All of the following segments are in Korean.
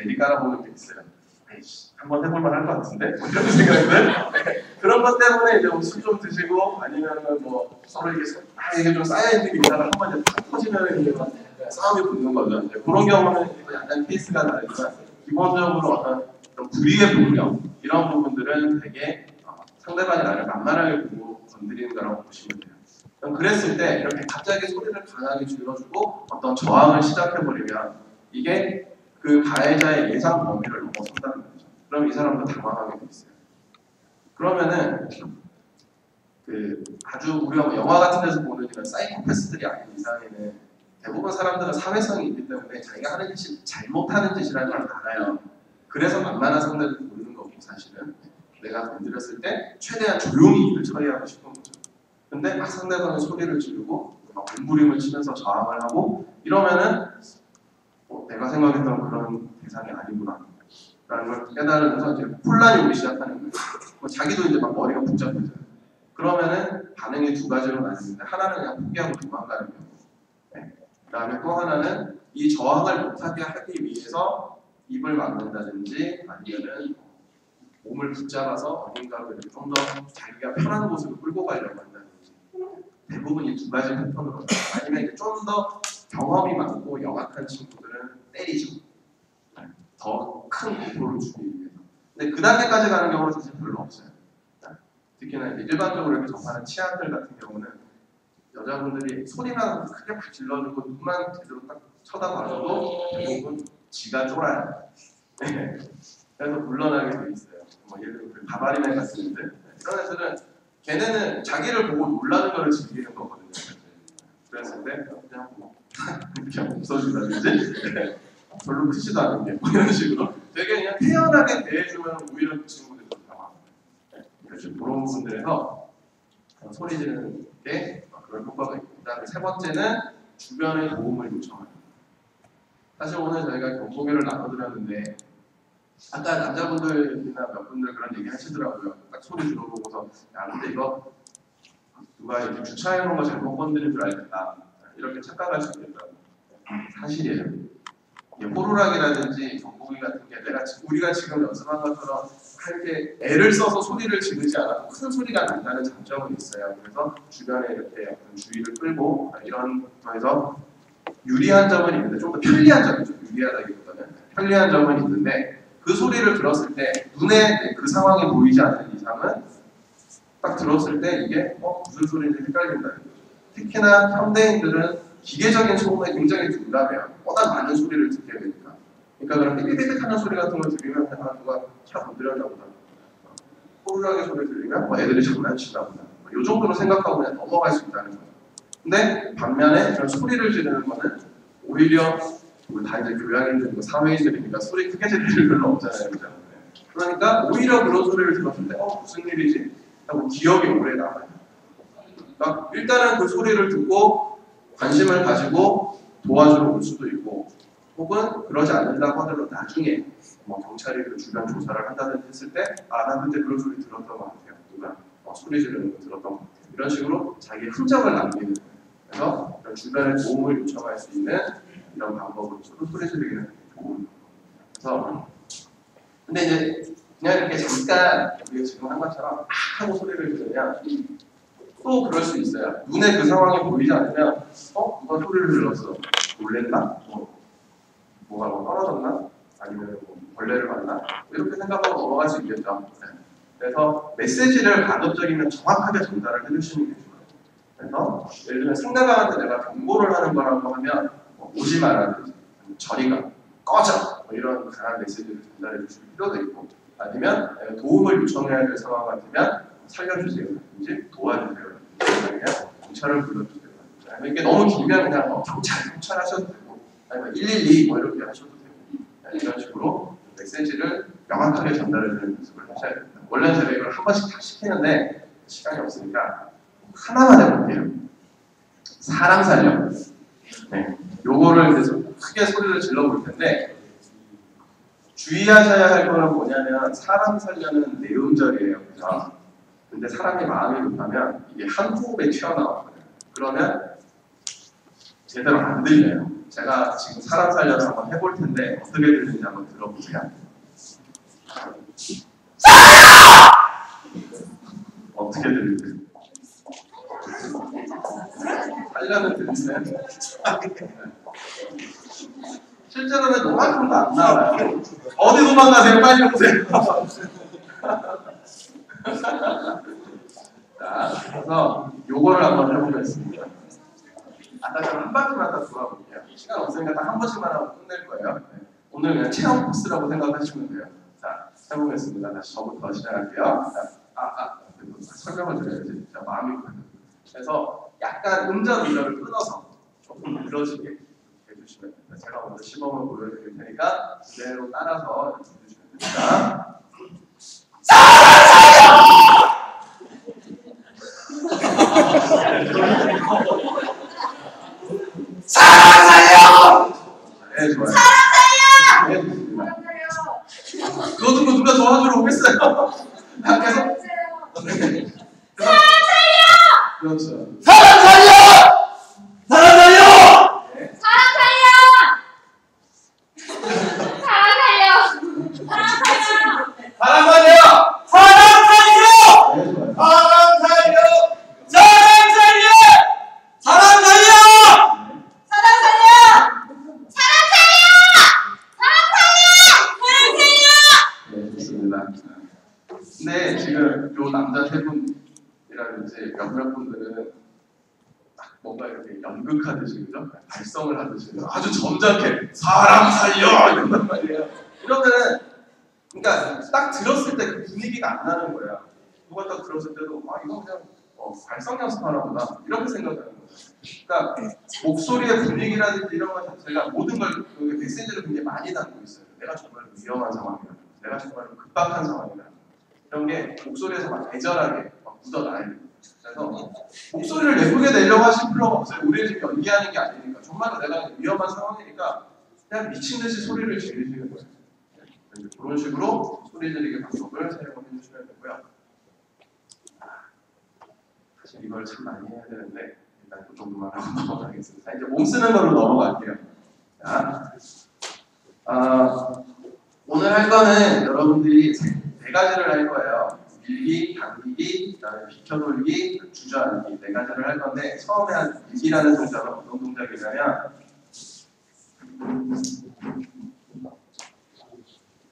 괜히 깔아보는 게 있어요. 아이씨, 한번 해볼만 할 것 같은데? 뭐 이런 생각들. 그런 것 때문에 이제 술 좀 드시고 아니면은 뭐 서로 이게 좀 쌓여있는 게 있다가 한번 이제 탁 터지면 이제 싸움이 붙는 거죠. 이제 그런 경우는 약간 케이스가 다르지만 기본적으로 어떤 불의의 분명 이런 부분들은 되게 상대방이 나를 만만하게 보고 건드리는 거라고 보시면 돼요. 그랬을 때 이렇게 갑자기 소리를 강하게 질러주고 어떤 저항을 시작해버리면 이게 그 가해자의 예상 범위를 넘어선다는 거죠. 그럼 이 사람도 당황하게 돼 있어요. 그러면은 아주 우리가 영화 같은 데서 보는 이런 사이코패스들이 아닌 이상에는 대부분 사람들은 사회성이 있기 때문에 자기가 하는 짓이 잘못하는 짓이라는 걸 알아요. 그래서 만만한 상대를 고르는 거고 사실은 내가 건드렸을 때 최대한 조용히 일을 처리하고 싶은 거죠. 근데 막 상대방이 소리를 지르고 막 몸부림을 치면서 저항을 하고 이러면은 내가 생각했던 그런 대상이 아니구나 라는 걸 깨달으면서 이제 혼란이 오기 시작하는 거예요. 자기도 이제 막 머리가 복잡해져요. 그러면은 반응이 두 가지로 나뉘는데 하나는 그냥 포기하고 도망가는 거고 그 다음에 또 하나는 이 저항을 못하게 하기 위해서 입을 막는다든지 아니면은 몸을 붙잡아서 어딘가로 좀 더 자기가 편한 곳으로 끌고 가려고 한다든지 대부분 이 두 가지 패턴으로 아니면 이제 좀 더 경험이 많고 영악한 친구들은 때리죠. 더 큰 공포를 주기 위해서. 근데 그 단계까지 가는 경우는 사실 별로 없어요. 특히나 일반적으로 이렇게 접하는 치안들 같은 경우는 여자분들이 소리만 크게 막 질러주고 눈만 제대로 딱 쳐다봐줘도 대부분 지가 쫄아요. 그래서 물러나게 돼 있어요. 뭐 예를 들어 그 가바리맨 같은 애들 이런 애들은 걔네는 자기를 보고 놀라는 걸 즐기는 거거든요. 그랬을 때 그냥 뭐 그냥 웃어준다든지 별로 크지도 않은 게 뭐 이런 식으로 되게 그냥 태연하게 대해주면 오히려 그 친구들이 더 당황해요. 그래서 그런 부분들에서 소리 지르는 게 그런 효과가 있고 그다음에 세 번째는 주변의 도움을 요청하는 거예요. 사실 오늘 저희가 경고교를 나눠드렸는데 아까 남자분들이나 몇 분들 그런 얘기 하시더라고요. 딱 소리 들어보고서 야 근데 이거 누가 이렇게 주차해놓은 거 잘못 건드린 줄 알겠다 이렇게 착각할 수 있겠다고. 사실이에요. 호루라기라든지 경보기 같은 게 우리가 지금 연습한 것처럼 이렇게 애를 써서 소리를 지르지 않아도 큰 소리가 난다는 장점은 있어요. 그래서 주변에 이렇게 어떤 주의를 끌고 이런 거에서 유리한 점은 있는데 좀 더 편리한 점이죠. 유리하다기보다는 편리한 점은 있는데 그 소리를 들었을 때 눈에 그 상황이 보이지 않는 이상은 딱 들었을 때 이게 무슨 소리인지 헷갈린다는 거죠. 특히나 현대인들은 기계적인 소음에 굉장히 둔감해요. 워낙 많은 소리를 듣게 되니까. 그러니까 그런 삐삐삐삐 하는 소리 같은 걸 들으면 누가 차 건드렸나 보다. 호루라기 소리 들리면 애들이 장난치나 보다. 이 정도로 생각하고 그냥 넘어갈 수 있다는 거죠. 근데 반면에 그런 소리를 지르는 거는 오히려 다 이제 교양인들이고 사회인들이니까 소리 크게 지를 일 별로 없잖아요. 그죠? 그러니까 오히려 그런 소리를 들었을 때 무슨 일이지? 하고 기억이 오래 남아요. 그러니까 일단은 그 소리를 듣고 관심을 가지고 도와주러 올 수도 있고 혹은 그러지 않는다고 하더라도 나중에 뭐 경찰이 그 주변 조사를 한다든지 했을 때 나 그때 그런 소리 들었던 것 같아요. 누가 소리 지르는 거 들었던 것 같아요. 이런 식으로 자기 흔적을 남기는 거예요. 그래서 주변에 도움을 요청할 수 있는 이런 방법으로 소리 지르기는 좋은 거예요. 그래서 근데 이제 그냥 이렇게 잠깐 우리가 지금 한 것처럼 하고 소리를 지르면 또 그럴 수 있어요. 눈에 그 상황이 보이지 않으면 누가 소리를 질렀어? 놀랬나? 뭐가 떨어졌나? 아니면 벌레를 봤나? 이렇게 생각하고 넘어갈 수 있겠죠. 그래서 메시지를 가급적이면 정확하게 전달을 해주시는 게 좋아요. 그래서 예를 들면 상대방한테 내가 경고를 하는 거라고 하면 오지 말라든지 저리 가, 꺼져! 이런 강한 메시지를 전달해 주실 필요도 있고 아니면 도움을 요청해야 될 상황 같으면 살려주세요라든지 도와주세요라든지 아니면 경찰을 불러주세요. 이게 너무 길면 그냥 경찰 하셔도 되고 아니면 112 이렇게 하셔도 되고 이런 식으로 메시지를 명확하게 전달해주는 연습을 하셔야 됩니다. 원래 제가 이걸 한 번씩 다 시키는데 시간이 없으니까 하나만 해볼게요. 사람 살려. 네. 요거를 이제 크게 소리를 질러볼 텐데 주의하셔야 할 거는 뭐냐면 사람 살려는 내음절이에요. 그죠? 근데 사람이 마음이 급하면 이게 한 호흡에 튀어나오거든요. 그러면 제대로 안 들려요. 제가 지금 사람 살려서 한번 해볼 텐데 어떻게 들리는지 한번 들어보세요. 어떻게 들리세요? 살려는 들리세요? 실제로는 그만큼도 안 나와요. 어디 도망가세요? 빨리 오세요. 자, 그래서 요거를 한번 해보겠습니다. 아까 저는 한 바퀴만 딱 돌아볼게요. 시간 없으니까 딱 한 번씩만 하고 끝낼 거예요. 네. 오늘 그냥 체험 코스라고 생각하시면 돼요. 자, 해보겠습니다. 다시 저부터 시작할게요. 자, 설명을 드려야지. 자, 마음이 급해요. 그래서 약간 음절을 끊어서 조금 늘어지게 해주시면 됩니다. 제가 먼저 시범을 보여드릴 테니까 그대로 따라서 해주시면 됩니다. 사랑 살려! 네, 좋아요. 사랑 살려! 네, 좋습니다. 그거 듣고 누가 도와주러 오겠어요? 계속. 사랑 살려! 그렇죠. 사랑 살려! 사랑 살려! 네. 사랑 살려! 사랑 살려! 사랑 살려! 사랑 살려! 사랑 살려! 네, 좋아요. 사랑 살려! 사랑 살려! 사랑 살려! 사랑 살려! 사랑 살려! 네, 좋습니다. 근데 지금 요 남자 세 분이라든지 몇몇 분들은 뭔가 이렇게 연극하듯이 그죠? 발성을 하듯이 아주 점잖게 사랑 살려! 이런단 말이에요. 이러면은 그러니까 딱 들었을 때 그 분위기가 안 나는 거야. 누가 딱 들었을 때도 아 이거 그냥 발성 연습하나 보다 이렇게 생각하는 거죠. 그러니까 목소리의 분위기라든지 이런 것 자체가 모든 걸 메시지를 굉장히 많이 담고 있어요. 내가 정말 위험한 상황이다. 내가 정말 급박한 상황이다. 이런 게 목소리에서 막 애절하게 막 묻어나요. 그래서 목소리를 예쁘게 내려고 하실 필요가 없어요. 우리 지금 연기하는 게 아니니까 정말로 내가 위험한 상황이니까 그냥 미친 듯이 소리를 지르시는 거예요. 그런 식으로 소리 지르기 방법을 사용해 주시면 되고요. 사실 이걸 참 많이 해야 되는데 일단 이 정도만 하고 넘어가겠습니다. 이제 몸 쓰는 걸로 넘어갈게요. 자, 오늘 할 거는 여러분들이 네 가지를 할 거예요. 밀기, 당기기, 그다음에 비켜돌기, 주저앉기 네 가지를 할 건데 처음에 한 밀기라는 동작은 어떤 동작이냐면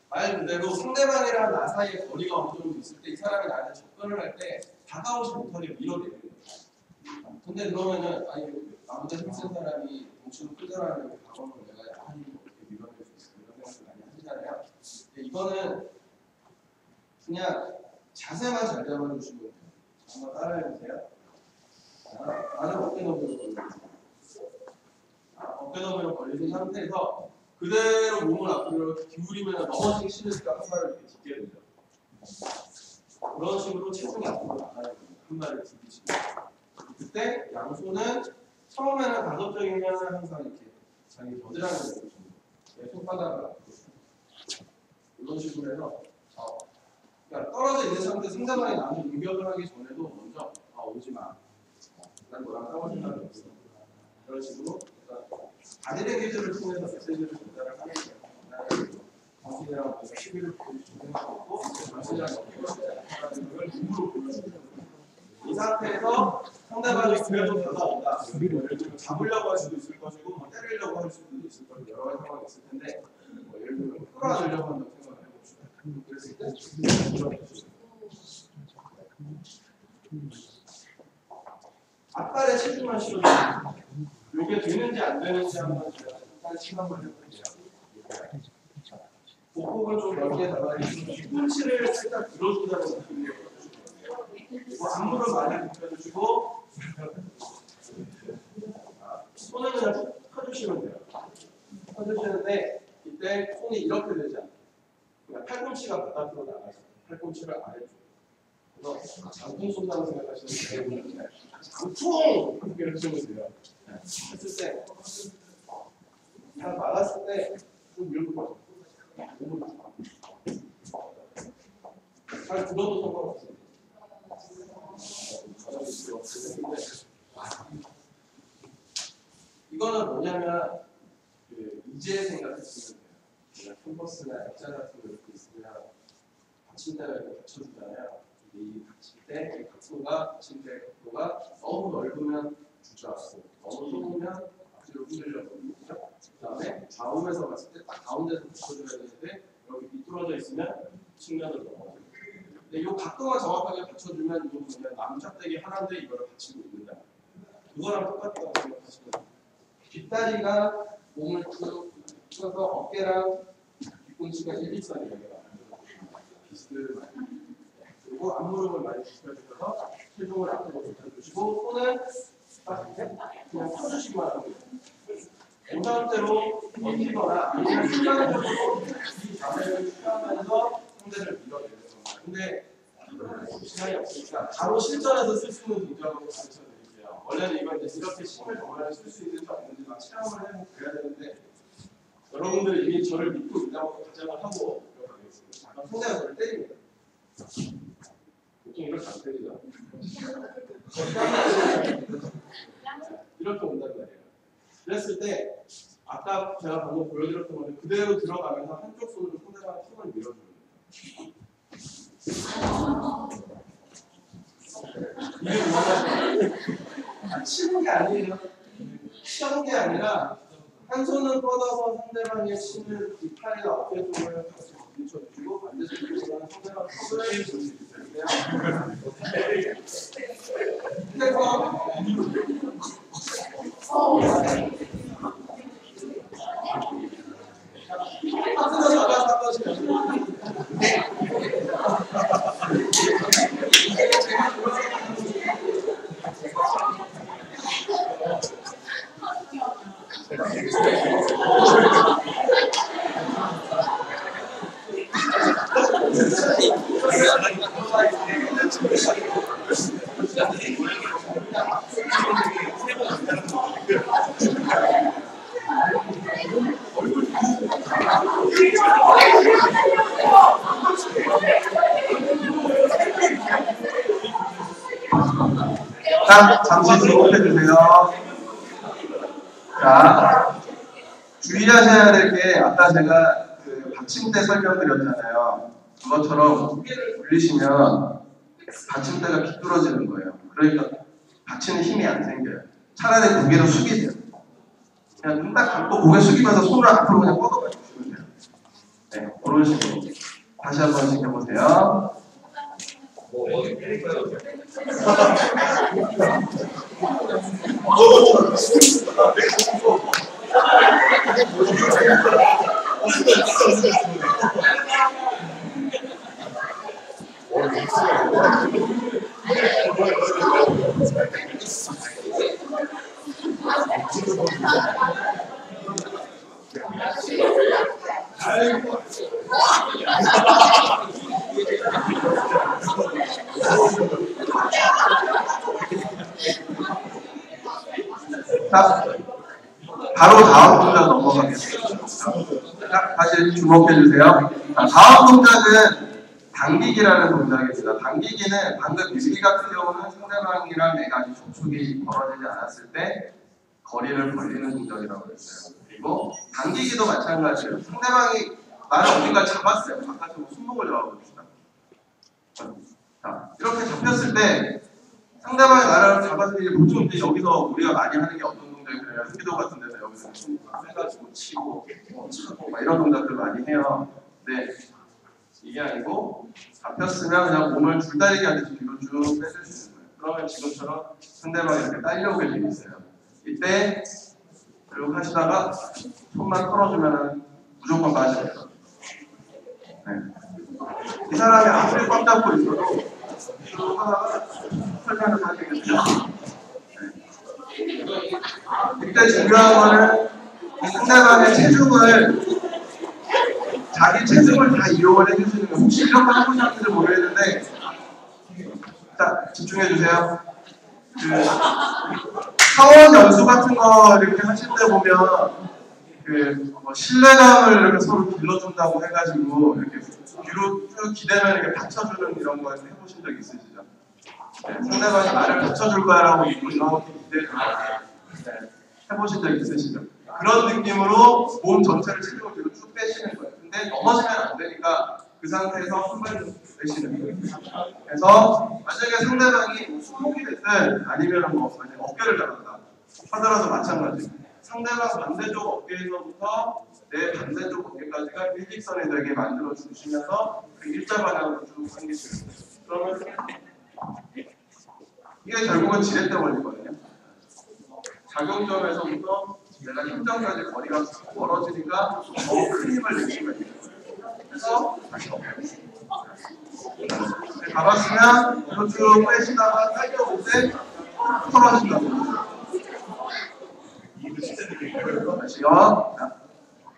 말 그대로 상대방이랑 나 사이에 거리가 어느 정도 있을 때 이 사람이 나한테 접근을 할 때 다가오지 못하게 밀어내는 거예요. 근데 그러면은 아니 나보다 힘센 사람이 덩치도 큰 사람이 다가오면 내가 아니 어떻게 밀어낼 수 있어 이런 생각을 많이 하시잖아요. 이거는 그냥 자세만 잘 잡아주시면 돼요. 한번 따라해보세요. 나는 어깨너비로 걸리세요. 어깨너비로 걸리신 상태에서 그대로 몸을 앞으로 기울이면 넘어지기 싫으니까 한 발을 이렇게 딛게 되죠. 그런 식으로 체중이 앞으로 나가야 됩니다. 한 발을 딛으시면. 그때 양손은 처음에는 가급적이면 항상 이렇게 자기 겨드랑이를 내려줍니다. 내 손바닥을 앞으로. 이런 식으로 해서 그러니까 떨어져 있는 상태 상대방이 나한테 공격을 하기 전에도 먼저 오지 마. 난 너랑 싸울 생각이 없어. 이런 식으로 바디랭귀지를 통해서 메시지를 전달을 하는 거예요. 당신이랑 뭔가 시비를 조정하고 당신이랑 어떻게 걸 눈으로 보여주는 이 상태에서 상대방이 그래도 다가온다. 잡으려고 할 수도 있을 것이고 뭐 때리려고 할 수도 있을 것이고 여러 가지 상황이 있을 텐데 뭐 예를 들면 끌어안으려고 한다고 생각을 해봅시다. 그랬을 때 앞발에 체중만 실어주세요. 이게 되는지 안 되는지 한번 제가 잠깐 시간을 해볼게요. 복복을 좀 넓게 잡아주시고 뒤꿈치를 살짝 들어준다는 느낌으로 그리고 안무를 많이 굽혀주시고 손을 그냥 쭉 펴주시면 돼요. 펴주시는데 이때 손이 이렇게 되지 않아요. 그러니까 팔꿈치가 바닥으로 나가서 팔꿈치를 아래쪽 그래서 장풍 쏜다고 생각하시는 분들은 장풍! 이렇게 해주시면 돼요. 했을 때 그냥 막았을 때 좀 밀고 봐. 몸을 잘 굴어도 상관없어요. 이거는 뭐냐면 이제 생각하시면 돼요. 우리가 캠퍼스나 액자 같은 거 이렇게 있으면 받침대가 이렇게 받쳐주잖아요. 이 받침대 각도가 받침대 각도가 너무 넓으면 주저하고 너무 좁으면 앞뒤로 흔들려버리거든요. 그다음에 좌우에서 봤을 때 딱 가운데서 붙여줘야 되는데 여기 미끄러져 있으면 측면으로 넘어가요. 근데 이 각도만 정확하게 받쳐주면 이거 보면 남짝대기 하나인데 이거를 받치고 있는다. 그거랑 똑같다고 생각하시면 돼요. 뒷다리가 몸을 쭉 펴서 어깨랑 뒤꿈치가 일직선이에요. 비스듬하게. 그리고 앞무릎을 많이 굽혀주셔서 체중을 앞으로 좁혀주시고 손을 딱 이렇게 그냥 펴주시기만 하면 돼요. 왼손대로 버티거나 아니면 순간적으로 이 자세를 취하면서 상대를 밀어내는 겁니다. 근데 시간이 없으니까 바로 실전에서 쓸 수 있는 동작으로 가르쳐 드릴게요. 원래는 이걸 이제 이렇게 힘을 정말 쓸 수 있는지 없는지 막 체험을 해보고 그래야 되는데 여러분들 이미 저를 믿고 있다고 가정을 하고 들어가겠습니다. 잠깐 손대가 저를 때립니다. 보통 이렇게 안 때리죠? 이렇게 온단 말이에요. 그랬을 때 아까 제가 방금 보여드렸던 거는 그대로 들어가면서 한쪽 손으로 상대방 힘을 밀어주는 거예요. 이게 뭐냐면 치는 게 아니에요. 치는 게 아니라 한 손은 뻗어서 상대방의 침을 이 팔이나 어깨 쪽을 같이 부딪혀주시고 반대쪽으로는 상대방 턱을 부딪혀주세요. 자, 잠시 주목해주세요. 자, 주의하셔야 될 게 아까 제가 그 받침대 설명드렸잖아요. 그것처럼 고개를 돌리시면 받침대가 비뚤어지는 거예요. 그러니까 받치는 힘이 안 생겨요. 차라리 고개를 숙이세요. 그냥 눈 딱 감고 고개 숙이면서 손을 앞으로 그냥 뻗어가 주시면 돼요. 네, 그런 식으로. 다시 한 번씩 해보세요. 어디 때릴까요? 자, 바로 다음 동작 넘어가겠습니다. 자, 다시 주목해주세요. 자, 다음 동작은 당기기라는 동작입니다. 당기기는 방금 밀기 같은 경우는 상대방이랑 내가 아직 접촉이 벌어지지 않았을 때 거리를 벌리는 동작이라고 했어요. 그리고 당기기도 마찬가지예요. 상대방이 나를 어딘가 잡았어요. 바깥으로 손목을 잡아봅시다. 자, 이렇게 잡혔을 때 상대방이 나를 잡았을 때 보통 이제 여기서 우리가 많이 하는 게 어떤 동작이냐면 흑기도 같은 데서 여기서 손 해가지고 치고 차고 막 이런 동작들 많이 해요. 근데 이게 아니고 잡혔으면 그냥 몸을 줄다리기 하듯이 뒤로 쭉 빼주시는 거예요. 그러면 지금처럼 상대방이 이렇게 딸려오게 돼 있어요. 이때 이렇게 하시다가 손만 털어주면 무조건 빠져요. 네. 이 사람이 아무리 꽉 잡고 있어도 쭉 하다가 설명을 하시겠죠. 네. 이때 중요한 거는 상대방의 체중을 자기 체중을 다 이용을 해주시는 거예요. 혹시 이런 거 해보셨는지 모르겠는데 자, 집중해주세요. 그 사원 연수 같은 거 이렇게 하실 때 보면 그 뭐 신뢰감을 이렇게 서로 길러준다고 해가지고 이렇게 뒤로 쭉 기대면 이렇게 받쳐주는 이런 거 해보신 적 있으시죠? 네, 상대방이 나를 받쳐줄 거야라고 믿고 이렇게 기대해주는 거 해보신 적 있으시죠? 그런 느낌으로 몸 전체를 체중을 뒤로 쭉 빼시는 거예요. 근데 넘어지면 안 되니까 그 상태에서 한 발 빼시는 거예요. 그래서 만약에 상대방이 뭐 손목이 됐든 아니면 뭐 어깨를 잡았다 하더라도 마찬가지. 상대방 반대쪽 어깨에서부터 내 반대쪽 어깨까지가 일직선이 되게 만들어 주시면서 그 일자 방향으로 쭉 당기시는 거예요. 그러면 이게 결국은 지렛대 원리거든요. 작용점에서부터 내가 힘점까지 거리가 멀어지니까 더 큰 힘을 내시면 돼요. 그래서 다시 잡았으면 이거 쭉 빼시다가 당겨올 때 털어진다고. 다시요.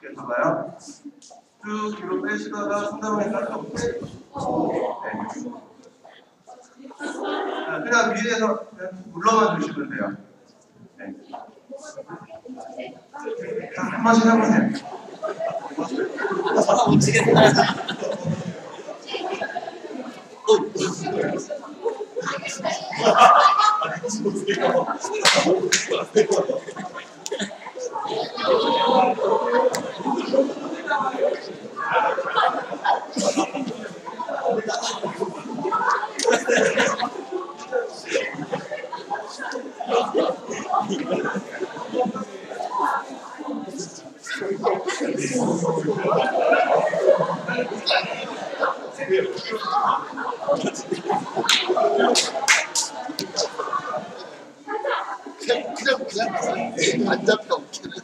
이렇게 잡아요. 쭉 뒤로 빼시다가 상대방이 당겨올 때 그냥 위에서 그냥 눌러만 주시면 돼요. 네. 한 번씩 해보세요. 사람 미치겠다. 그냥 안 잡혀 웃기는.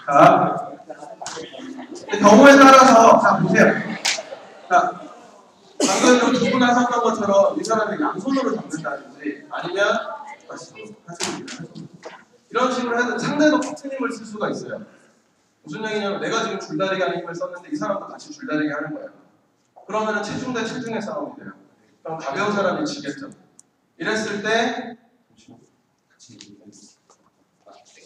자, 경우에 따라서 자 보세요. 자, 방금 두 분 하셨던 것처럼 이 사람이 양손으로 잡는다든지 아니면 이런 식으로 해도 상대도 같은 힘을 쓸 수가 있어요. 무슨 얘기냐면 내가 지금 줄다리기 하는 힘을 썼는데 이 사람도 같이 줄다리기 하는 거예요. 그러면은 체중 대 체중의 싸움이 돼요. 그럼 가벼운 사람이 지겠죠. 이랬을 때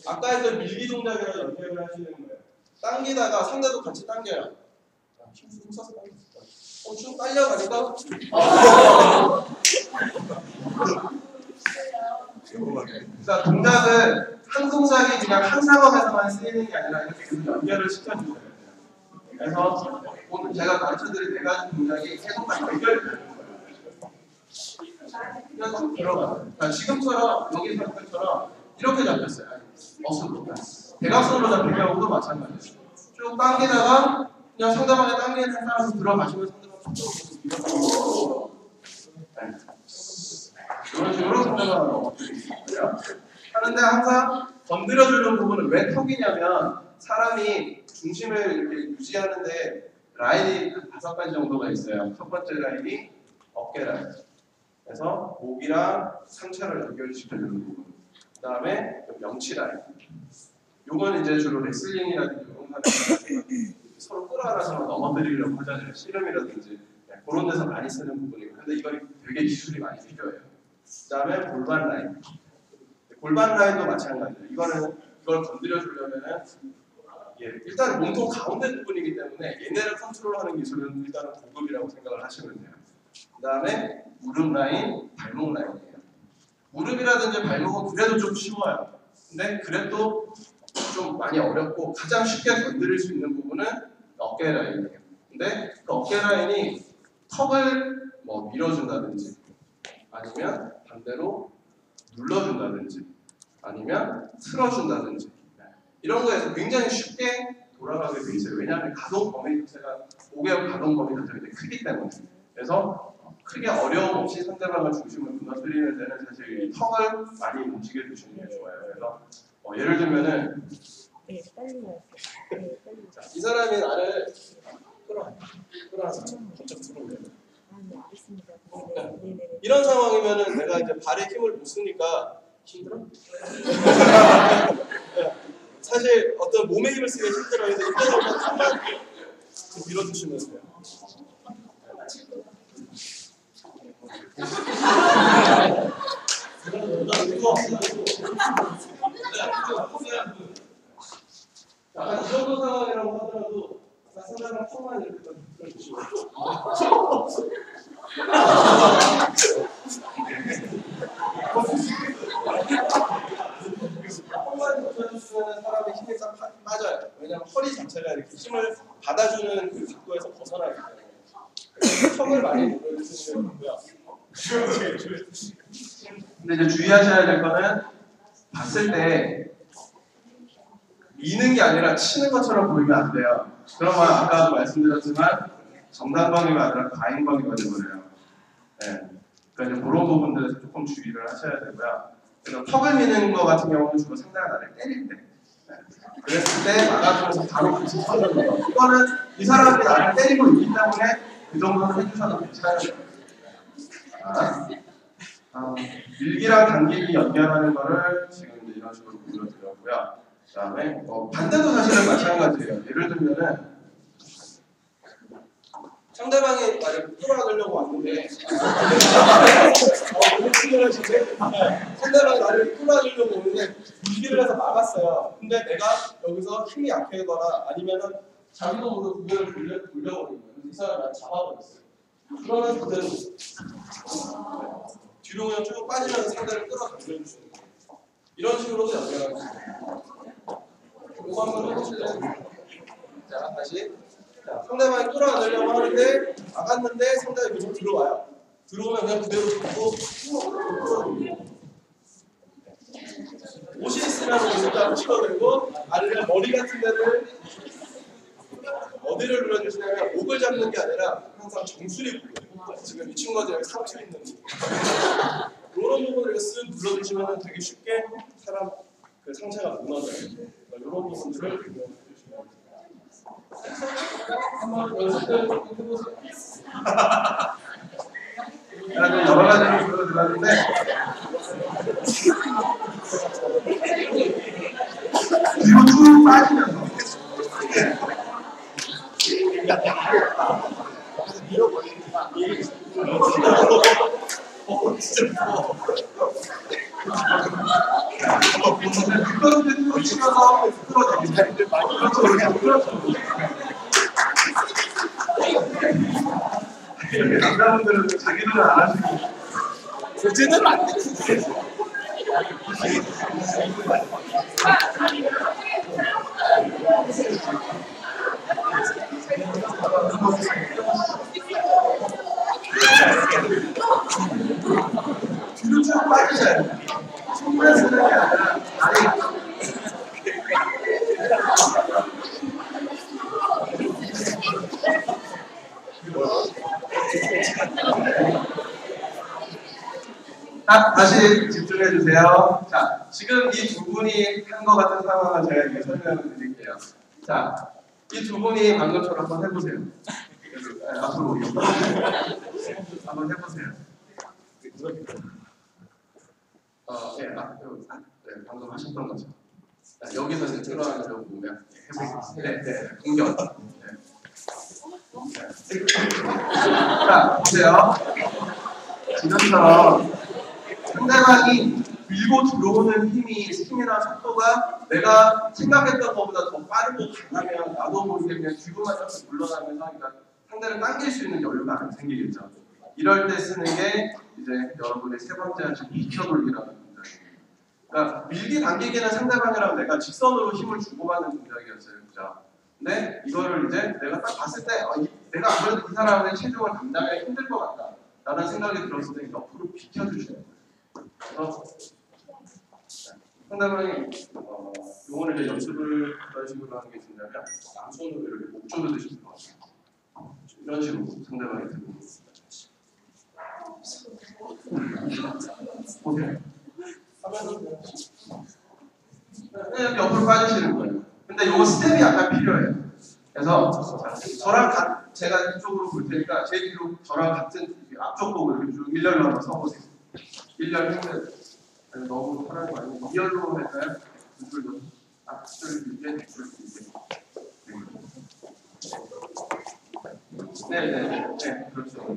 아까 했던 밀기 동작이랑 연결을 하시는 거예요. 당기다가 상대도 같이 당겨요. 힘 써서 당겼어요. 쭉 딸려가니까 자, 동작은 한 동작이 그냥 한 상황에서만 쓰이는 게 아니라 이렇게 계속 연결을 시켜주셔야 돼요. 그래서 오늘 제가 가르쳐드릴 네 가지 동작이 계속 연결이 되는 거예요. 그냥 들어가요. 자, 지금처럼 여기 상태처럼 이렇게 잡혔어요. 어수로 대각선으로 잡힌 경우도 마찬가지예요. 쭉 당기다가 그냥 상대방의 당기는 사람으로 들어가시면 상대방 이렇게 이런 식으로 상대방을 넘어뜨리고요. 하는데 항상 건드려주는 부분은 왜 턱이냐면 사람이 중심을 이렇게 유지하는데 라인이 5가지 정도가 있어요. 첫 번째 라인이 어깨 라인. 그래서 목이랑 상체를 연결시켜주는 부분. 그 다음에 명치 라인. 요건 이제 주로 레슬링이라든지 이런 사람들 서로 끌어안아서 넘어뜨리려고 하잖아요. 씨름이라든지 그런 데서 많이 쓰는 부분이고, 근데 이건 되게 기술이 많이 필요해요. 그 다음에 골반 라인. 골반 라인도 마찬가지예요. 이걸 건드려 주려면은 일단 몸통 가운데 부분이기 때문에 얘네를 컨트롤하는 기술은 일단은 고급이라고 생각을 하시면 돼요. 그 다음에 무릎 라인, 발목 라인이에요. 무릎이라든지 발목은 그래도 좀 쉬워요. 근데 그래도 좀 많이 어렵고 가장 쉽게 건드릴 수 있는 부분은 어깨 라인이에요. 근데 그 어깨 라인이 턱을 뭐 밀어준다든지 아니면 반대로 눌러준다든지 아니면 틀어준다든지 이런 거에서 굉장히 쉽게 돌아가게 돼 있어요. 왜냐하면 가동 범위 자체가 목의 가동 범위 자체가 되게 크기 때문에. 그래서 크게 어려움 없이 상대방을 중심을 무너뜨리는 데는 사실 이 턱을 많이 움직여 주시는 게 좋아요. 그래서 예를 들면은 자, 이 사람이 나를 끌어안아서 저쪽 들어오래요. 이런 상황이면은 내가 이제 발에 힘을 못 쓰니까 힘들어? 사실 어떤 몸에 힘을 쓰기가 힘들어요. 그래서 이때는 한번 밀어주시면 돼요. 약간 이 정도 상황이라고 하더라도 상대방 턱만 이렇게 밀어주시고 턱만 밀어주시면 사람의 힘이 싹 빠져요. 왜냐하면 허리 자체가 이렇게 힘을 받아주는 그 각도에서 벗어나기 때문에 턱을 많이 밀어주시면 되고요. 근데 이제 주의하셔야 될 거는 봤을 때 미는 게 아니라 치는 것처럼 보이면 안 돼요. 그러면 아까도 말씀드렸지만 정당방위가 아니라 과잉방위가 되버려요. 네. 그러니까 이제 그런 부분들에서 조금 주의를 하셔야 되고요. 그래서 턱을 미는 거 같은 경우는 주로 상대가 나를 때릴 때, 네. 그랬을 때 막아주면서 바로 같이 쳐주는 거. 이거는 이 사람이 나를 때리고 있기 때문에 그 정도는 해주셔도 괜찮아요. 밀기랑 당기기 연결하는 거를 지금 이제 이런 식으로 보여드렸고요. 그 다음에 반대도 사실은 마찬가지예요. 예를 들면은 상대방이 만약 끌어안으려고 왔는데 너무 친절하신데 상대방이 나를 끌어안으려고 오는데 밀기를 해서 막았어요. 근데 내가 여기서 힘이 약하거나 아니면은 자기도 모르게 고개를 돌려버리는 거예요. 이 사람이 나를 잡아버렸어요. 그러면 그대로 뒤로 그냥 쭉 빠지면서 상대를 끌어당겨주시는 거예요. 이런 식으로도 연결할 수 있어요. 이거 한번 해보실래요? 자, 다시. 자, 상대방이 끌어안으려고 하는데 막았는데 상대방이 계속 들어와요. 들어오면 그냥 그대로 두고 끌어올려요. 옷이 있으면 옷을 찍어내고 아니면 머리 같은 데를 어디를 눌러주시냐면 목을 잡는 게 아니라 항상 정수리 부분. 지금 이 친구가 여기 상처 있는 이런 부분을 쓱 눌러주시면 되게 쉽게 사람 그 상처가 무너져요. 이런 부분들을 해주시면 한번 연습을 해보세요. 여러 가지로 보여드렸는데 뒤로 쭉 빠지면서 남자분들은 자기들은 안 하시고 그제는 안 돼. 뒤로 쭉 빠지셔야 돼요. 손만 쓰는 게 아니라 다리 다시 집중해 주세요. 자, 지금 이 두 분이 한 것 같은 상황을 제가 이렇게 설명을 드릴게요. 자, 이 두 분이 방금처럼 한번 해보세요. 앞으로 한번 해보세요. 네, 방금 하셨던 거죠. 자, 여기서 이제 들어가려고 보면 해보세요. 네, 공격. 네. 자, 보세요. 지금처럼 상대방이 밀고 들어오는 힘이나 속도가 내가 생각했던 것보다 더 빠르고 강하면 나도 모르게 그냥 뒤로만 좀 물러나면서 그러니까 상대를 당길 수 있는 여유가 안 생기겠죠. 이럴 때 쓰는 게 이제 여러분의 세 번째 하신 비켜돌기라는 동작이에요. 그러니까 밀기 당기기는 상대방이랑 내가 직선으로 힘을 주고받는 동작이었어요. 그죠? 근데 이거를 이제 내가 딱 봤을 때 내가 아무래도 이 사람의 체중을 감당하기 힘들 것 같다 라는 생각이 들었을 때 옆으로 비켜주셔야 돼요. 그래서 상대방이 요거를 이제 연습을 어떤 식으로 하는 게 좋냐면 양손으로 이렇게 목 조르듯이 들어가요. 이런 식으로 상대방이 들고 보세요. 그냥 옆으로 빠지시는 거예요. 근데 요거 스텝이 약간 필요해요. 그래서 제가 이쪽으로 볼 테니까 제 뒤로 저랑 같은 앞쪽 보고 이렇게 쭉 일렬로 한번 서보세요. 일렬 힘들 너무 편하게 많이 이열로 할까요? 둘도 앞줄 길게 뒤줄 길게. 네, 그렇죠.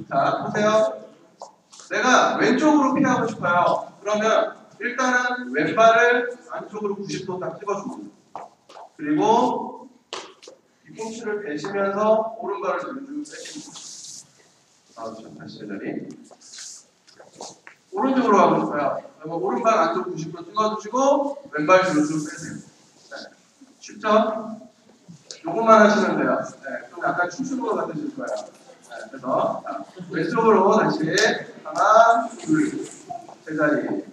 자, 보세요. 내가 왼쪽으로 피하고 싶어요. 그러면 일단은 왼발을 안쪽으로 90도 딱 찍어주고 그리고 뒤꿈치를 대시면서 오른발을 뒤로 빼줍니다. 그렇죠. 다시 제자리. 오른쪽으로 가고 싶어요. 그러면 오른발 안쪽 90도 찍어주시고 왼발 뒤로 쭉 빼세요. 네. 쉽죠? 요것만 하시면 돼요. 네. 좀 약간 춤추는 같으실 거예요. 네. 그래서 왼쪽으로 다시 하나, 둘, 제자리.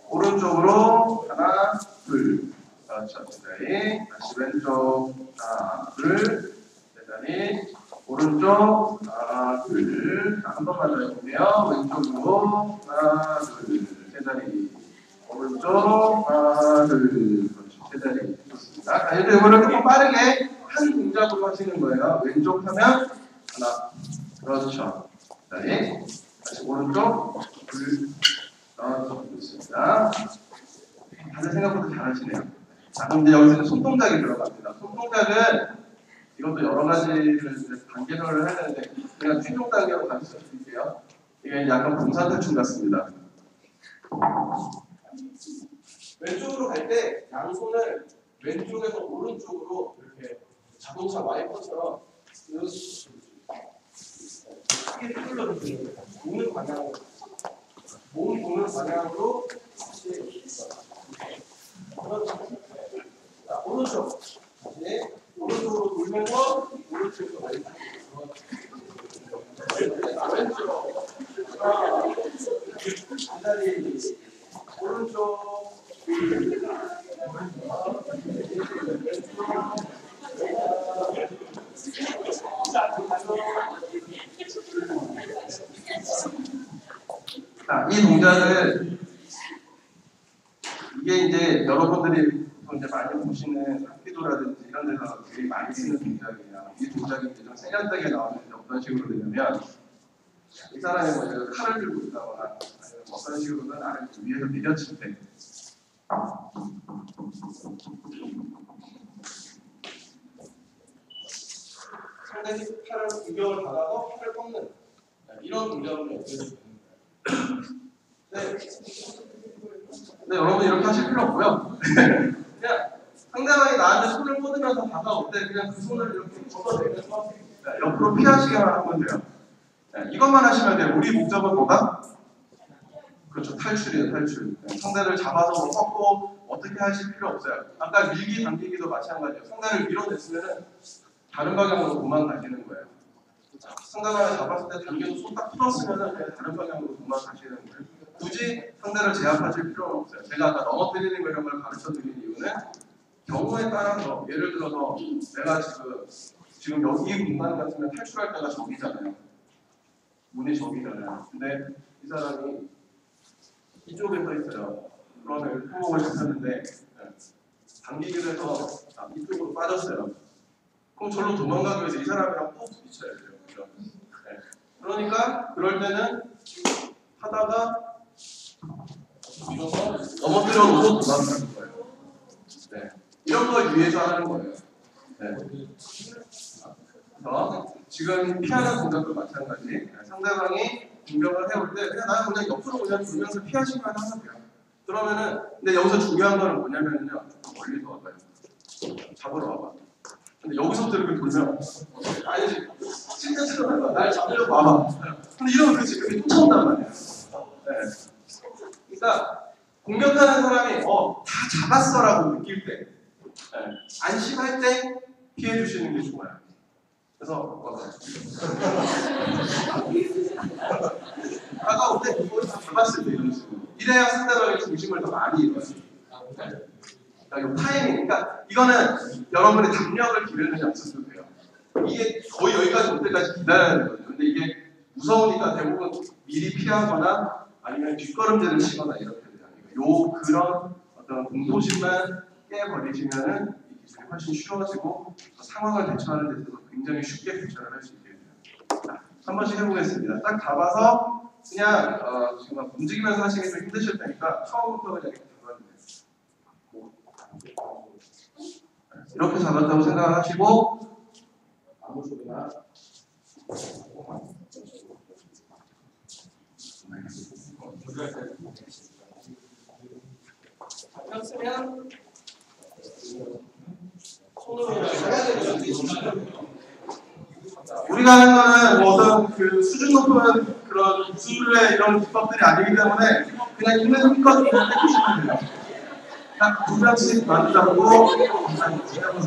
오른쪽으로 하나, 둘. 그렇죠. 제자리. 다시 왼쪽 하나, 둘, 제자리. 오른쪽 하나, 둘. 한 번만 더 해볼게요. 왼쪽으로 하나, 둘. 제자리. 오른쪽 하나, 둘. 그렇죠. 제자리. 좋습니다. 자, 이제 이거를 조금 빠르게 한 동작으로 하시는 거예요. 왼쪽 하면 하나. 그렇죠. 제자리. 다시 오른쪽 둘. 좋습니다. 다들 생각보다 잘하시네요. 자, 그럼 이제 여기서 손동작이 들어갑니다. 손동작은 이것도 여러 가지를 단계별로 해야 되는데 그냥 최종 단계로 가르쳐 드릴게요. 이게 약간 봉사탈출 같습니다. 왼쪽으로 갈 때 양손을 왼쪽에서 오른쪽으로 이렇게 자동차 와이퍼처럼 크게 휘둘러주세요. 몸을 방향으로 몸 보는 방향으로 자, 오른쪽 다시 오른쪽으로 돌면서 오른쪽으로 왼쪽 제자리 오른쪽 자, 이 동작을 이게 이제 여러분들이 이제 많이 보시는 학기도라든지 이런 데서 되게 많이 쓰는 동작이에요. 이 동작이 이제 좀 세련되게 나오는데 어떤 식으로 되냐면 이 사람이 뭐 칼을 들고 있다거나 아니면 어떤 식으로든 나를 위에서 내려칠 때 상대방이 팔을 공격을 받아서 팔을 꺾는 이런 동작으로 연결이 되는 거예요. 네, 여러분 이렇게 하실 필요 없고요. 그냥 상대방이 나한테 손을 뻗으면서 다가올 때 그냥 그 손을 이렇게 걷어내면서 옆으로 피하시게만 하면 돼요. 네, 이것만 하시면 돼요. 우리 목적은 뭐가? 그렇죠. 탈출이에요. 탈출. 네, 상대를 잡아서 뭐 꺾고 어떻게 하실 필요 없어요. 아까 밀기 당기기도 마찬가지예요. 상대를 밀어냈으면 다른 방향으로 도망가시는 거예요. 상대방을 잡았을 때 당겨서 손 딱 풀었으면 그냥 다른 방향으로 도망가시는 거예요. 굳이 상대를 제압하실 필요는 없어요. 제가 아까 넘어뜨리는 거 이런 걸 가르쳐 드린 이유는 경우에 따라서 예를 들어서 내가 지금 여기 이 공간 같으면 탈출할 때가 저기잖아요. 문이 저기잖아요. 근데 이 사람이 이쪽에 서 있어요. 그러면 항목을 잡혔는데 당기기를 해서 이쪽으로 빠졌어요. 그럼 절로 도망가기 위해서 이 사람이랑 꼭 부딪혀야 돼요. 그렇죠? 네. 그러니까 그럴 때는 하다가 밀어서 넘어뜨려 놓고 도망가는 거예요. 네. 이런 걸 위해서 하는 거예요. 네. 그래서 지금 피하는 동작도 마찬가지. 상대방이 공격을 해올 때 그냥 나는 그냥 옆으로 그냥 돌면서 피하시기만 하면 돼요. 그러면은 근데 여기서 중요한 거는 뭐냐면요. 조금 멀리서 와봐요. 잡으러 와봐. 근데 여기서부터 이렇게 돌면 아니지. 진짜 싫어요. 날 잡으려고 와봐. 근데 이러면 그 지금이 쫓아온단 말이야. 네. 그러니까 공격하는 사람이 다 잡았어라고 느낄 때, 안심할 때 피해 주시는 게 좋아요. 그래서 다가올 때 그걸 다 잡았을 때 이런 식으로 이래야 상대방의 중심을 더 많이 잃어요. 그러니까 이 타이밍, 그러니까 이거는 여러분의 담력을 기르는 연습도 돼요. 이게 거의 여기까지 올 때까지 기다려야 되거든요. 근데 이게 무서우니까 대부분 미리 피하거나 아니면 뒷걸음질을 치거나 이렇게 돼요. 그런 어떤 공포심만 깨버리시면은 이 기술이 훨씬 쉬워지고 상황을 대처하는 데 있어서 굉장히 쉽게 대처를 할 수 있게 돼요. 자, 한 번씩 해보겠습니다. 딱 잡아서 그냥 지금 움직이면서 하시기 좀 힘드실 테니까 처음부터 그냥 이렇게 잡아주세요. 이렇게 잡았다고 생각을 하시고 아무 소리나 잡혔으면 손으로 해야 되는 우리가 하는 거는 어떤 그 수준 높은 그런 기술의 이런 기법들이 아니기 때문에 그냥 있는 힘껏 해주시면 돼요. 딱 2명씩 만들고 해보세요.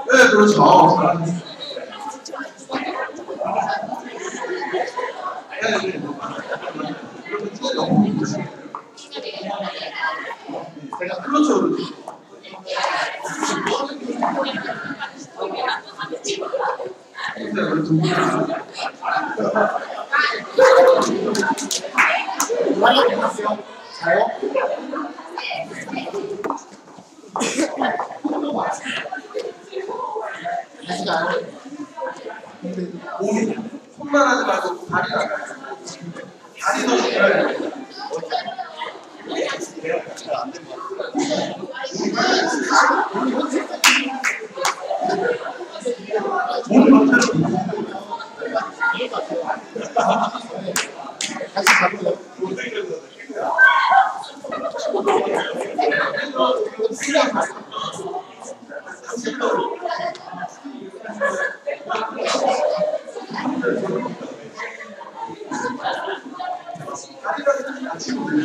네, 그렇죠. 그렇죠. 몸이 손만 하지 말고 다리 나가요. 다리도 중요해요. 몸 전체로 같이 잡고요.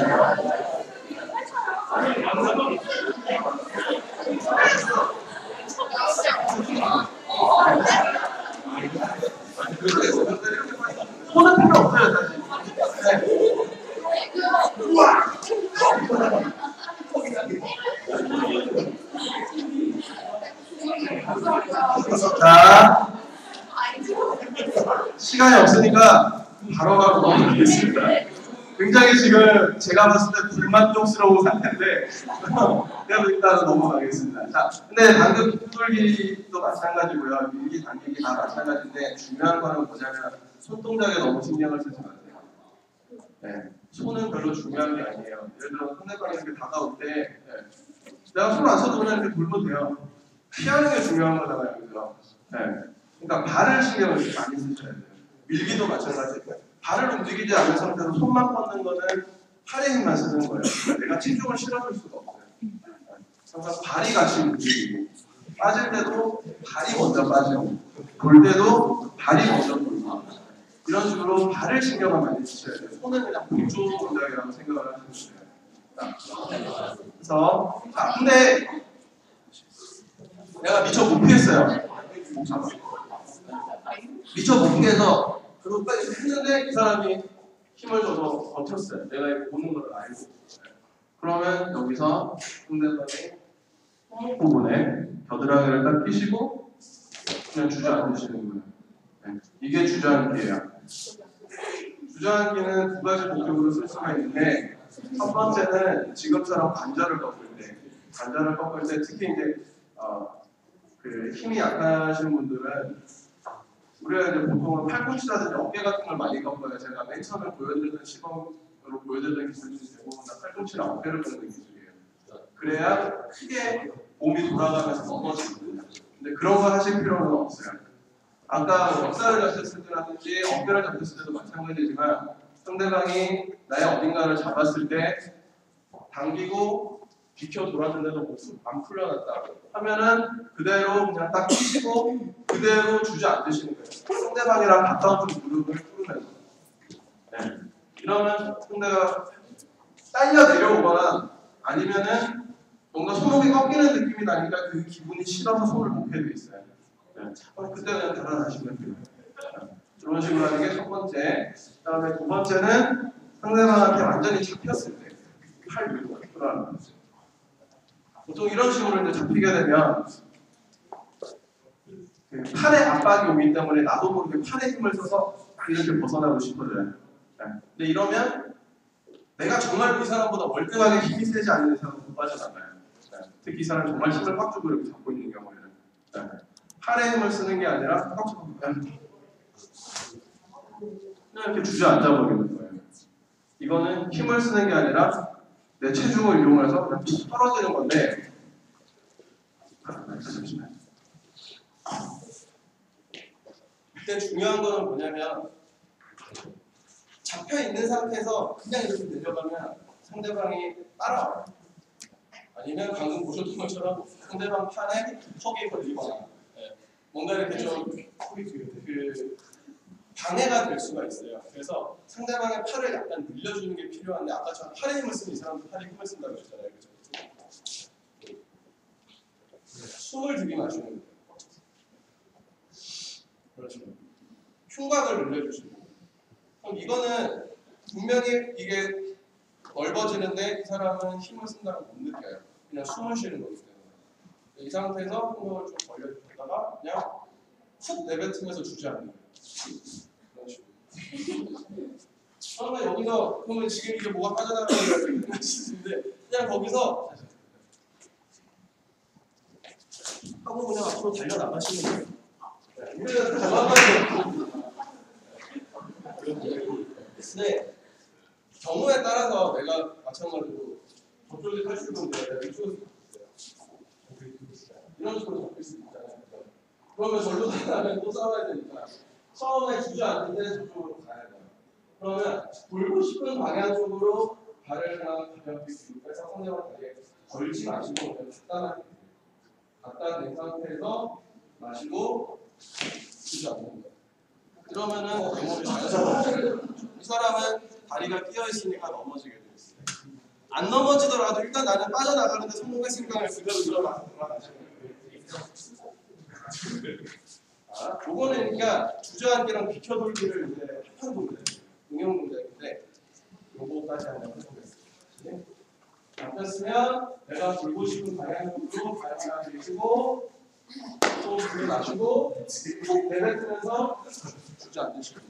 손은 필요 없어요, 사실. 자, 시간이 없으니까 바로 넘어가겠습니다. 굉장히 지금 제가 봤을 때 불만족스러운 상태인데 그래도 일단은 넘어가겠습니다. 자, 근데 방금 빗돌기도 마찬가지고요. 밀기, 당기기 다 마찬가지인데 중요한 거는 뭐냐면 손동작에 너무 신경을 쓰지 마세요. 네, 손은 별로 중요한 게 아니에요. 예를 들어 상대방이 이렇게 다가올 때 내가 손 안 써도 그냥 이렇게 돌면 돼요. 피하는 게 중요한 거잖아요. 그죠? 네. 그러니까 발을 신경을 많이 쓰셔야 돼요. 밀기도 마찬가지고요. 발을 움직이지 않은 상태로 손만 뻗는 거는 팔에 힘만 쓰는 거예요. 내가 체중을 실어줄 수가 없어요. 항상 발이 같이 움직이고 빠질 때도 발이 먼저 빠지고 돌 때도 발이 먼저 돌고 이런 식으로 발을 신경을 많이 쓰셔야 돼요. 손은 그냥 보조 동작이라고 생각을 하시면 돼요. 그래서 근데 내가 미처 못 피했어요. 목 잡아. 미처 못 피해서 그리고 빨리 했는데 이 사람이 힘을 줘서 버텼어요. 내가 이거 보는 걸 알고. 그러면 여기서 상대방의 손목 부분에 겨드랑이를 딱 끼시고 그냥 주저앉으시는 거예요. 네. 이게 주저앉기예요. 주저앉기는 두 가지 목적으로 쓸 수가 있는데 첫 번째는 지금처럼 관절을 꺾을 때 특히 이제 그 힘이 약하신 분들은 우리가 이제 보통은 팔꿈치라든지 어깨 같은 걸 많이 꺾어요. 제가 맨 처음에 보여드렸던 시범으로 보여드렸던 기술 중에 대부분 다 팔꿈치랑 어깨를 꺾는 기술이에요. 그래야 크게 몸이 돌아가면서 넘어지거든요. 근데 그런 거 하실 필요는 없어요. 아까 멱살을 잡혔을 때라든지 어깨를 잡혔을 때도 마찬가지지만 상대방이 나의 어딘가를 잡았을 때 당기고 비켜 돌았는데도 안 풀려났다 하면은 그대로 그냥 딱 끼시고 그대로 주저앉으시는 거예요. 상대방이랑 가까운 무릎을 꿇으면서. 네. 이러면 상대가 딸려 내려오거나 아니면은 뭔가 손목이 꺾이는 느낌이 나니까 그 기분이 싫어서 손을 못 펴고 있어요. 네. 그럼 그때는 달아나시면 돼요. 이런 식으로 하는 게 첫 번째. 그다음에 두 번째는 상대방한테 완전히 잡혔을 때 팔 위로 풀어하는 거죠. 보통 이런 식으로 이제 잡히게 되면 그 팔에 압박이 오기 때문에 나도 모르게 팔에 힘을 써서 이렇게 벗어나고 싶어져요. 네. 근데 이러면 내가 정말 이 사람보다 월등하게 힘이 세지 않는 이상은 못 빠져나가요. 네. 특히 이 사람이 정말 힘을 꽉 주고 이렇게 잡고 있는 경우에는 네. 팔에 힘을 쓰는 게 아니라 꽉 잡고 그냥 이렇게 주저앉아 버리는 거예요. 이거는 힘을 쓰는 게 아니라 내 체중을 이용해서 그냥 툭 떨어지는 건데 잠시만요. 이때 중요한 거는 뭐냐면 잡혀 있는 상태에서 그냥 이렇게 내려가면 상대방이 따라와요. 아니면 방금 보셨던 것처럼 상대방 판에 턱이 걸리거나 뭔가 이렇게 좀 방해가 될 수가 있어요. 그래서 상대방의 팔을 약간 늘려주는 게 필요한데 아까처럼 팔에 힘을 쓰는 이 사람도 팔에 힘을 쓴다고 했잖아요. 그죠? 숨을 들이마시는 거예요. 그렇죠. 흉곽을 늘려주시는 거예요. 그럼 이거는 분명히 이게 넓어지는데 이 사람은 힘을 쓴다고 못 느껴요. 그냥 숨을 쉬는 거기 때문에. 이 상태에서 흉곽을 좀 벌려주다가 그냥 훅 내뱉으면서 주저앉는 거예요. 그런 식으로. 그러면 여기서 그러면 지금 이게 뭐가 빠져나가는 거 있는데 그냥 거기서 하고 그냥 앞으로 달려나가시는 거예요. 우리가 정확하게 근데 경우에 따라서 내가 마찬가지로 저쪽에 탈수 있는데 이쪽에서 이런 식으로 잡힐 수 있잖아요. 그러면 절로 나가면 또 싸워야 되니까 처음에 주저앉는데 저쪽으로 가야 돼요. 그러면 돌고 싶은 방향 쪽으로 발을 하나 가볍게 뒤로 빼서 상대방 다리에 걸지 마시고 그냥 갖다 댄 상태에서 마시고 주저앉는 거예요. 그러면은 경험이 자연스러워져요. 이 사람은 다리가 끼어 있으니까 넘어지게 돼 있어요. 안 넘어지더라도 일단 나는 빠져나가는데 성공했으니까 그대로 일어나시는 거예요. 아, 요거는 그러니까 주저앉기랑 비켜돌기를 이제 합한 동작, 응용 동작인데 요거까지 한번 해보겠습니다. 네? 잡혔으면 내가 돌고 싶은 방향으로 발 하나 들이시고 또 들이마시고 푹 내뱉으면서 주저앉으시고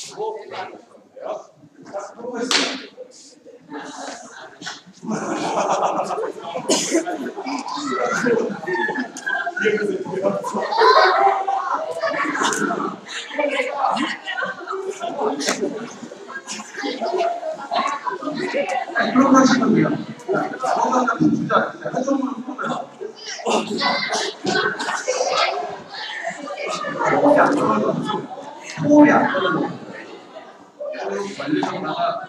그리고 돼요. 자, 해보겠습니다. 그런 하시면 돼요. 건강한 주지 않으세요. 한쪽으로 풀면서 호흡이 안 떨어져. 호흡이 안 떨어져. 호흡이 말리셨다가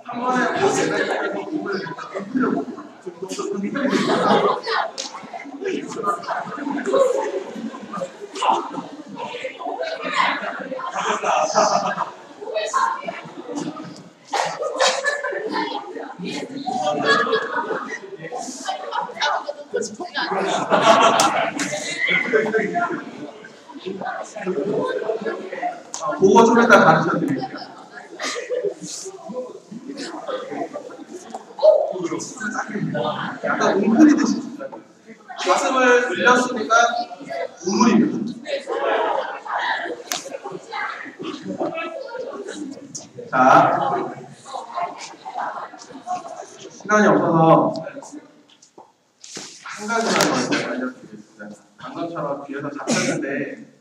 한 번에 내뱉으면서 몸을 풀려고 좀 미끄러져 있어요. 그거 좀 이따 가르쳐 드릴게요. 약간 웅크리듯이 가슴을 늘렸으니까 우물입니다. 자, 시간이 없어서 한 가지만 더 알려드리겠습니다. 방금처럼 뒤에서 잡혔는데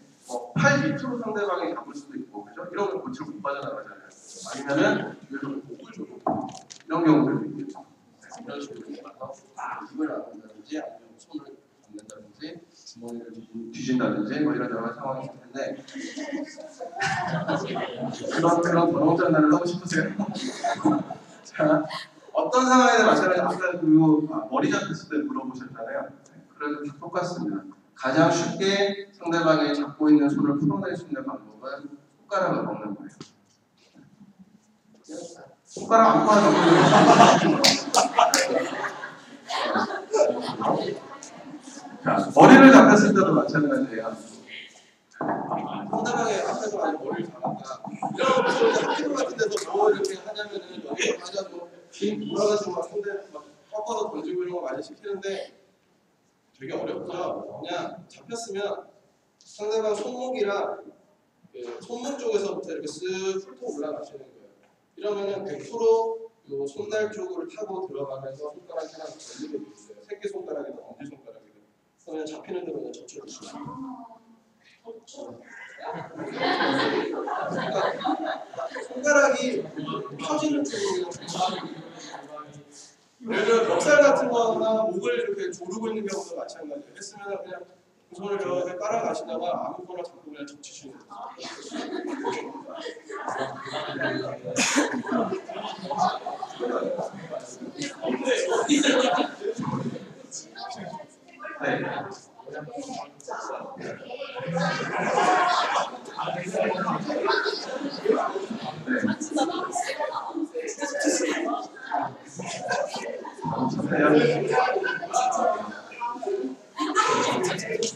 팔 밑으로 상대방이 잡을 수도 있고, 그죠? 이러면 고치를 못 빠져나가잖아요. 아니면은 뒤에서 목을 조르고 이런 경우들도 있겠죠. 네, 이런 식으로 나가서 입을 안 한다든지 아니면 손을 잡는다든지 주머니를 뒤진다든지 뭐 이런 여러 상황이 있을 텐데 그런 더러운 장난을 하고 싶으세요? 자, 어떤 상황에는 마찬가지 아까 머리 잡혔을 때 물어보셨잖아요. 네, 그래도 다 똑같습니다. 가장 쉽게 상대방이 잡고 있는 손을 풀어낼 수 있는 방법은 손가락을 먹는 거예요. 손가락 안 풀어내면 자, 머리를 잡혔을 때도 마찬가지예요. 상대방의 앞에서 만약 머리를 잡았다. 이런 학교 같은 데서 뭐 이렇게 하냐면은 여기서 하자고 긴 돌아가지고 막 상대 막 꺾어서 던지고 이런 거 많이 시키는데 되게 어렵고요. 그냥 잡혔으면 상대방 손목이랑 손목 쪽에서부터 이렇게 쓱 훑어 올라가시는 거예요. 이러면은 100% 요 손날 쪽으로 타고 들어가면서 손가락이랑 걸리게 돼 있어요. 새끼 손가락이나 엄지 손가락이나. 그러면 잡히는 대로 그냥 저쪽으로 치고. 손가락이 펴지는 쪽으로 예를 들어 멱살 같은 거나 목을 이렇게 조르고 있는 경우도 마찬가지예요. 했으면 그냥 그 손을 이렇게 깔아가시다가 아무거나 잡고 그냥 젖히시는 거예요. 네.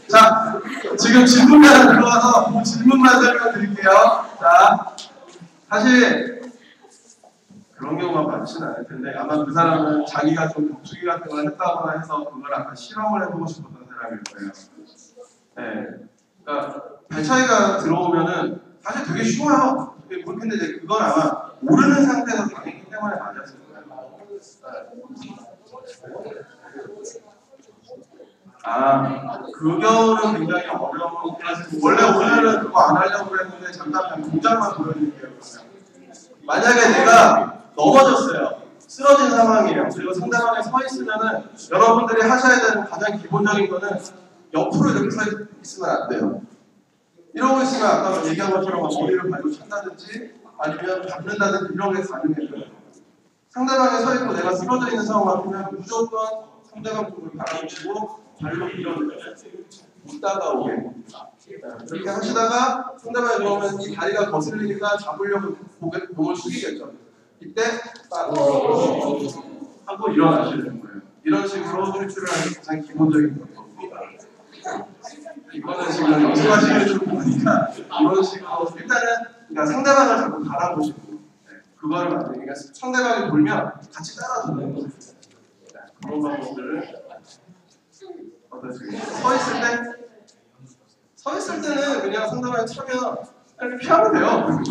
자, 지금 질문만 들어와서 그 질문만 설명드릴게요. 자, 사실 그런 경우가 많지는 않을 텐데 아마 그 사람은 자기가 좀 격투기 같은 걸 했다거나 해서 그걸 아까 실험을 해보고 싶었던 사람일 거예요. 네, 그러니까 발 차이가 들어오면은 사실 되게 쉬워요. 모르겠는데 이제 그건 아마 모르는 상태에서 당했기 때문에 맞았을 거예요. 그 경우는 굉장히 어려운 클래스. 원래 오늘은 그거 안 하려고 했는데 잠깐 그냥 동작만 보여드릴게요. 만약에 내가 넘어졌어요. 쓰러진 상황이에요. 그리고 상대방이 서 있으면은 여러분들이 하셔야 되는 가장 기본적인 거는 옆으로 이렇게 서 있으면 안 돼요. 이러고 있으면 아까 얘기한 것처럼 머리를 발로 찬다든지 아니면 잡는다든지 이런 게 가능해져요. 상대방이 서 있고 내가 쓰러져 있는 상황 같으면 무조건 상대방 쪽을 바라보시고 발로 밀어내요. 못 다가오게. 그렇게 하시다가 상대방이 그러면 이 다리가 거슬리니까 잡으려고 몸을 숙이겠죠. 이때 딱 하고 일어나시는 거예요. 이런 식으로 탈출을 하는 가장 기본적인 방법입니다. 이거는 지금 연습하시는 줄 모르니까 이런 식으로 일단은 그러니까 상대방을 자꾸 바라보시고 그거를 만드니까 상대방이 돌면 같이 따라 도는 거예요. 그런 방법들을 어떠세요? 서 있을 때는 그냥 상대방이 차면 이렇게 피하면 돼요.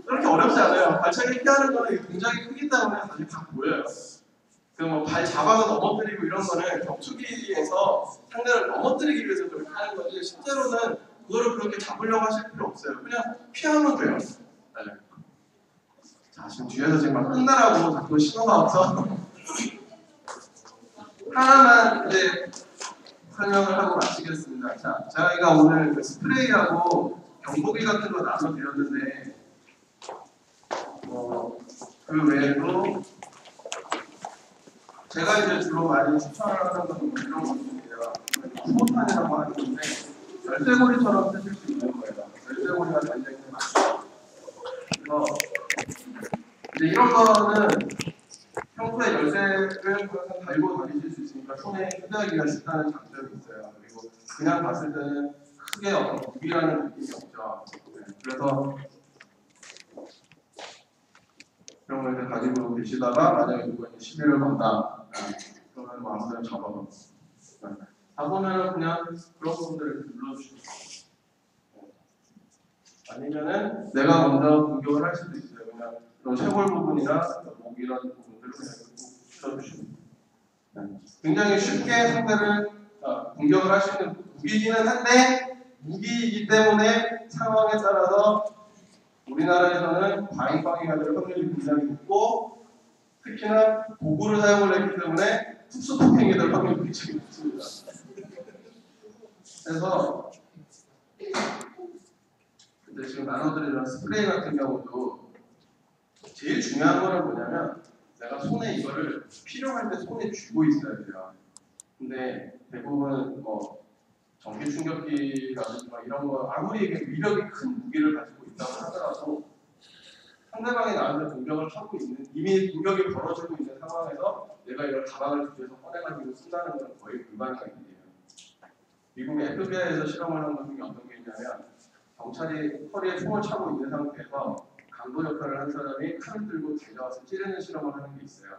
그렇게 어렵지 않아요. 발차기 피하는 거는 굉장히 크기 때문에 사실 다 보여요. 그 뭐 발 잡아서 넘어뜨리고 이런 거는 격투기에서 상대를 넘어뜨리기 위해서 그렇게 하는 거지 실제로는 그거를 그렇게 잡으려고 하실 필요 없어요. 그냥 피하면 돼요. 네. 자, 지금 뒤에서 지금 막 끝나라고 자꾸 신호가 와서 하나만 이제 설명을 하고 마치겠습니다. 자, 저희가 오늘 그 스프레이하고 경보기 같은 거 나눠드렸는데 그 외에도 제가 이제 주로 많이 추천하는 건 이런 것들이에요. 쿠보탄이라고 하는 건데 열쇠고리처럼 쓰실 수 있는 거예요. 열쇠고리가 굉장히 많죠. 그래서 이제 이런 거는 평소에 열쇠를 달고 다니실 수 있으니까 손에 휴대하기가 쉽다는 장점이 있어요. 그리고 그냥 봤을 때는 크게 무기라는 느낌이 없죠. 네, 그래서 이런 걸 이제 가지고 계시다가 만약에 누가 시비를 건다. 그러면 뭐 아무데나 잡아봐. 잡으면 그냥 그런 부분들을 눌러주시면 아니면은 내가 먼저 공격을 할 수도 있어요. 그냥 이런 쇄골 부분이나 목 이런 부분들을 그냥 꾹 눌러주시면 굉장히 쉽게 상대를 공격을 할 수 있는 무기이기는 한데 무기이기 때문에 상황에 따라서 우리나라에서는 과잉방위가 될 확률이 굉장히 높고 특히나 도구를 사용을 했기 때문에 특수폭행이 될 확률이 굉장히 높습니다. 그래서 근데 지금 나눠드리는 스프레이 같은 경우도 제일 중요한 거는 뭐냐면 내가 손에 이거를 필요할 때 손에 쥐고 있어야 돼요. 근데 대부분 뭐 전기 충격기라든지 막 이런 거 아무리 이게 위력이 큰 무기를 가지고 있다고 하더라도 상대방이 나한테 공격을 하고 있는 이미 공격이 벌어지고 있는 상황에서 내가 이걸 가방을 뒤에서 꺼내가지고 쓴다는 건 거의 불가능한 일이에요. 미국 FBI에서 실험을 한 것 중에 어떤 게 있냐면 경찰이 허리에 총을 차고 있는 상태에서 강도 역할을 한 사람이 칼을 들고 달려와서 찌르는 실험을 하는 게 있어요.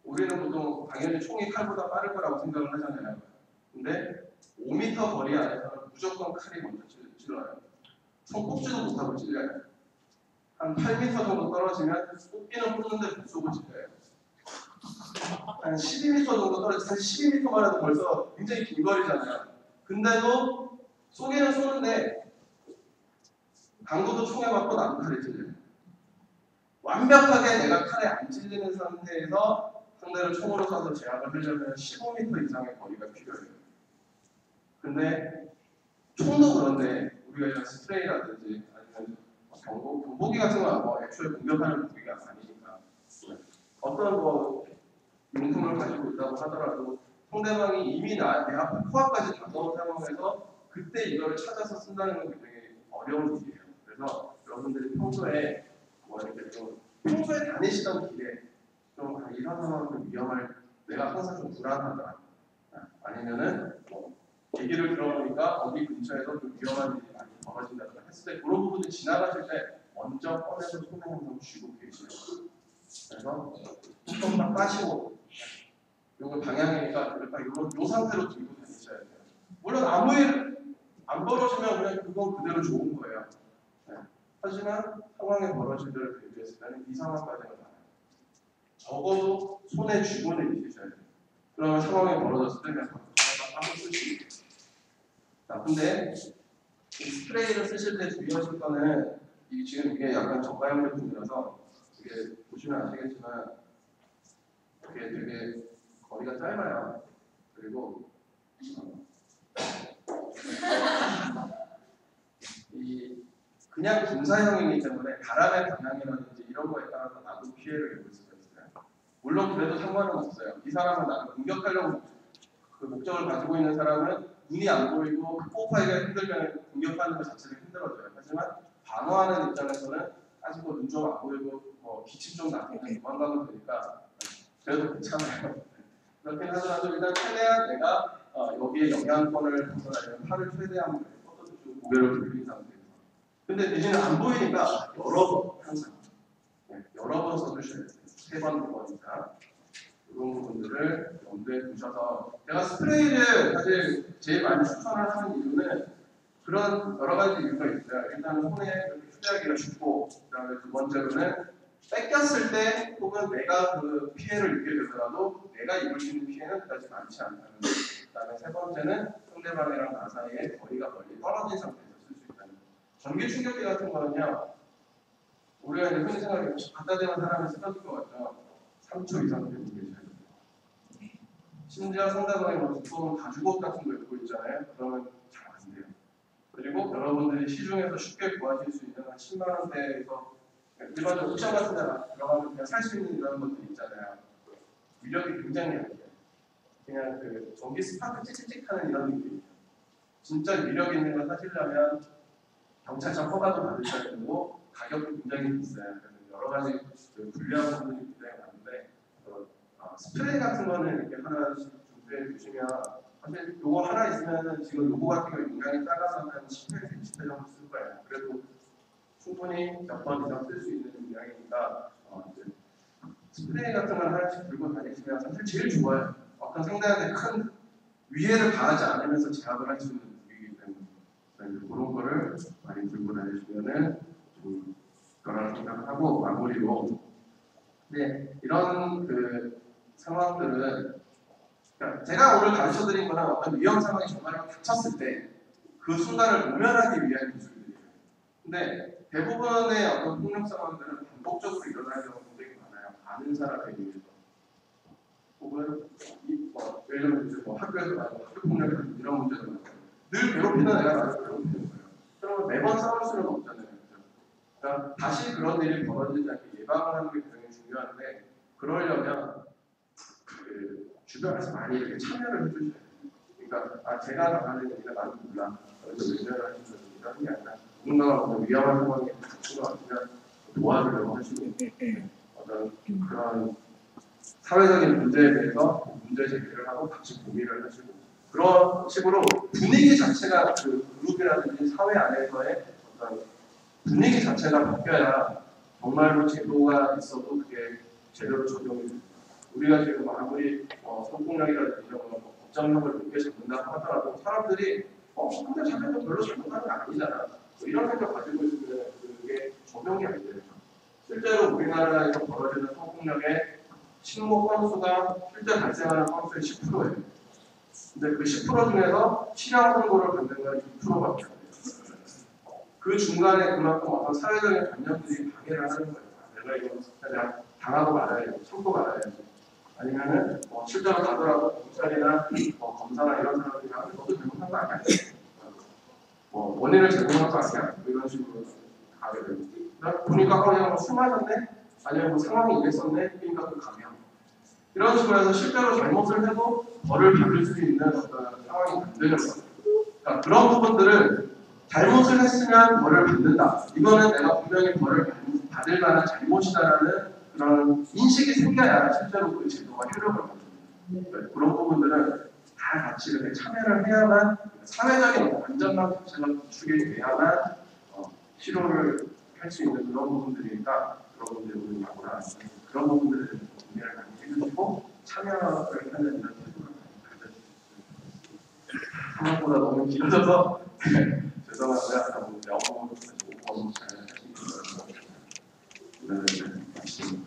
우리는 보통 당연히 총이 칼보다 빠를 거라고 생각을 하잖아요. 근데 5m 거리 안에서는 무조건 칼이 먼저 찔러요. 손꼽지도 못하고 찔려요. 한 8m 정도 떨어지면 뽑기는 뽑는데 못 쏘고 찔려요. 한 12m 정도 떨어지면 한 12m만 해도 벌써 굉장히 긴 거리잖아요. 근데도 쏘기는 쏘는데 강도도 총에 맞고 나도 칼에 찔려요. 완벽하게 내가 칼에 안 찔리는 상태에서 상대를 총으로 쏴서 제압을 하려면 15m 이상의 거리가 필요해요. 근데 총도 그런데 우리가 이런 스프레이라든지 아니면 경보기 같은 건 뭐 애초에 공격하는 무기가 아니니까 어떤 뭐 용품을 가지고 있다고 하더라도 상대방이 이미 내 앞에 코앞까지 다가온 상황에서 그때 이거를 찾아서 쓴다는 건 굉장히 어려운 일이에요. 그래서 여러분들이 평소에 뭐 이렇게 좀 평소에 다니시던 길에 좀 이런 상황은 좀 위험할 내가 항상 좀 불안하다 아니면은 뭐 얘기를 들어보니까 어디 근처에서 좀 위험한 일이 많이 벌어진다거나 했을 때 그런 부분을 지나가실 때 먼저 꺼내서 손에 항상 쥐고 계시는 거예요. 그래서 조금 딱 빠시고 요거 방향이니까 요 상태로 들고 다니셔야 돼요. 물론 아무 일 안 벌어지면 그냥 그건 그대로 좋은 거예요. 네. 하지만 상황이 벌어질 때를 대비했을 때는 이 상황까지는 가요. 적어도 손에 쥐고는 있으셔야 돼요. 그러면 상황이 벌어졌을 때 그냥 한번 쓰시면 돼요. 자, 근데 이 스프레이를 쓰실 때 주의하실 거는 지금 이게 약간 저가형 제품이라서 이게 보시면 아시겠지만 이게 되게 거리가 짧아요. 그리고 이 그냥 분사형이기 때문에 바람의 방향이라든지 이런 거에 따라서 나도 피해를 입을 수가 있어요. 물론 그래도 상관은 없어요. 이 사람은 나를 공격하려고 그 목적을 가지고 있는 사람은 눈이 안 보이고 호흡하기가 힘들면 공격하는 것 자체가 힘들어져요. 하지만 방어하는 입장에서는 아직 눈 좀 안 보이고 기침 좀 나니까 도망가면 되니까 그래도 괜찮아요. 그렇긴 하더라도 일단 최대한 내가 여기에 영향권을 벗어나려면 팔을 최대한 뻗어주고 고개를 돌린 상태에서 근데 대신에 안 보이니까 여러 번 항상 여러 번 써주셔야 돼요. 3번, 4번 이상 이런 부분들을 염두에 두셔서 제가 스프레이를 사실 제일 많이 추천을 하는 이유는 그런 여러 가지 이유가 있어요. 일단 손에 이렇게 휴대하기가 쉽고 그다음에 두 번째로는 뺏겼을 때 혹은 내가 그 피해를 입게 되더라도 내가 입을 수 있는 피해는 그다지 많지 않다는 것. 그다음에 세 번째는 상대방이랑 나 사이에 거리가 멀리 떨어진 상태에서 쓸 수 있다는 것. 전기 충격기 같은 거는요. 우리가 이제 흔히 생각해 갖다 대는 사람이 쓰러질 것 같죠. 3초 이상 들고 계셔야 돼요. 심지어 상대방이 뭐 두꺼운 가죽옷 같은 거 입고 있잖아요. 그러면 잘 안 돼요. 그리고 여러분들이 시중에서 쉽게 구하실 수 있는 한 10만 원대에서 일반적으로 옥션 같은 데 들어가면 그냥 살 수 있는 이런 것들 있잖아요. 위력이 굉장히 약해요. 그냥 그 전기 스파크 찌직찌직하는 이런 느낌이에요. 진짜 위력 있는 걸 사시려면 경찰청 허가도 받으셔야 되고 가격도 굉장히 비싸요. 그래서 여러 가지 그 불리한 부분이 굉장히 많은데 스프레이 같은 거는 이렇게 하나씩 준비해 주시면 사실 요거 하나 있으면 지금 요거 같은 거 용량이 작아서 한 10회, 20회 정도 쓸 거예요. 그래도 충분히 몇 번 이상 쓸 수 있는 용량이니까 스프레이 같은 걸 하나씩 들고 다니시면 사실 제일 좋아요. 어떤 상대한테 큰 위해를 가하지 않으면서 제압을 할 수 있는 무기이기 때문에 그런 거를 많이 들고 다니시면은 좀 거라고 생각을 하고 마무리로 이런 그 상황들은 그러니까 제가 오늘 가르쳐드린 거는 어떤 위험 상황이 정말로 닥쳤을 때 그 순간을 모면하기 위한 기술들이에요. 근데 대부분의 어떤 폭력 상황들은 반복적으로 일어나는 경우가 굉장히 많아요. 아는 사람에 의해서. 혹은 예를 들면 이제 학교에서 나고 학교 폭력 이런 문제도 많아요. 늘 괴롭히는 애가 나를 괴롭히는 거예요. 그러면 매번 싸울 수는 없잖아요. 그러니까 다시 그런 일이 벌어지지 않게 예방을 하는 게 굉장히 중요한데 그러려면 그 주변에서 많이 이렇게 참여를 해주셔야 돼요. 그러니까 제가 나가는 얘기가 나는 몰라. 그래서 외면을 하시는 이런 게 아니라 누군가가 어떤 위험한 상황에 닥친 것 같으면 도와주려고 하시고 어떤 그런 사회적인 문제에 대해서 문제 제기를 하고 같이 고민을 하시고 그런 식으로 분위기 자체가 그 그룹이라든지 사회 안에서의 어떤 분위기 자체가 바뀌어야 정말로 제도가 있어도 그게 제대로 적용이 됩니다. 우리가 지금 아무리 성폭력이라든지 이런 거 법정형을 높게 잡는다고 하더라도 사람들이 근데 자기도 별로 잘못하는 거 아니잖아. 뭐 이런 생각 가지고 있으면 그게 적용이 안 돼요. 실제로 우리나라에서 벌어지는 성폭력의 신고 건수가 실제 발생하는 건수의 10%예요. 근데 그 10% 중에서 실형 선고를 받는 건 2%밖에 안 돼요. 그 중간에 그만큼 어떤 사회적인 관념들이 방해를 하는 거예요. 내가 이거 그냥 당하고 말아야지, 참고 말아야지. 아니면은 실제로 가더라도 경찰이나 검사나 이런 사람들이 너도 잘못한 거 아니야? 원인을 제공한 거 아니야? 이런 식으로 가게 되고. 보니까 그냥 술 마셨네? 아니면 뭐 상황이 이랬었네? 그러니까 그 감형. 이런 식으로 해서 실제로 잘못을 해도 벌을 받을 수 있는 어떤 상황이 안 되는 거예요. 그러니까 그런 부분들을 잘못을 했으면 벌을 받는다. 이거는 내가 분명히 벌을 받을 만한 잘못이다라는 그런 인식이 생겨야 실제로 그 제도가 효력을 받습니다. 그런 부분들은 다 같이 이렇게 참여를 해야만 사회적인 안전망 자체가 구축이 돼야만 실효를 할 수 있는 그런 부분들이니까 그런 부분들이 오늘 나오라 그런 부분들을 고민을 많이 해주시고 참여를 하는 이런 태도를 많이 가져주시고 생각보다 너무 길어져서 죄송하고요. 너무 영어로 다시 오버로 잘 하시기 바랍니다. 오늘은 말씀